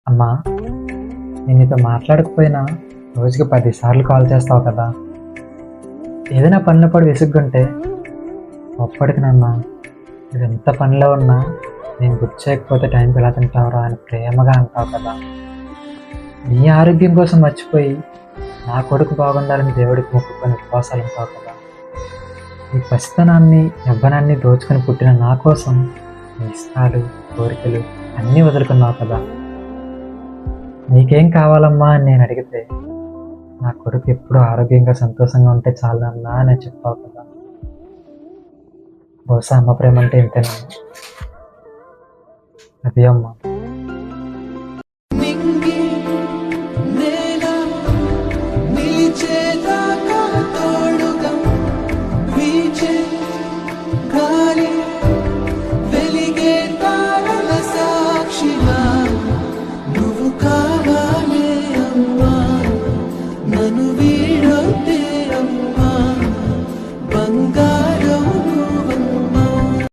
అమ్మా, నేను నీతో మాట్లాడకపోయినా రోజుకి 10 సార్లు కాల్ చేస్తావు కదా. ఏదైనా పనిలో పడి విసుగ్గుంటే ఒప్పటికి నాన్న, నువ్వు ఎంత పనిలో ఉన్నా నేను గుర్తు చేయకపోతే టైంకి ఎలా తింటావురా అని ప్రేమగా అంటావు కదా. నీ ఆరోగ్యం కోసం మర్చిపోయి నా కొడుకు బాగుండాలని దేవుడికి మొక్కుకొని ఉపవాసాలు ఉంటావు కదా. నీ పసితనాన్ని యవ్వనాన్ని దోచుకొని పుట్టిన నా కోసం నీ ఇష్టాలు కోరికలు అన్నీ వదులుకున్నావు కదా. నీకేం కావాలమ్మా అని నేను అడిగితే నా కొడుకు ఎప్పుడూ ఆరోగ్యంగా సంతోషంగా ఉంటే చాలన్నా అని చెప్పావు కదా. బహుశా అమ్మ ప్రేమ అంటే ఇంతేనా? అది అమ్మ. నింగి నేల నిలిచేదాకా తోడుగా వీచే గాలి వెలిగే తారల సాక్షిగా నువ్వు కావాలే అమ్మా, నన్ను వీడొద్దు.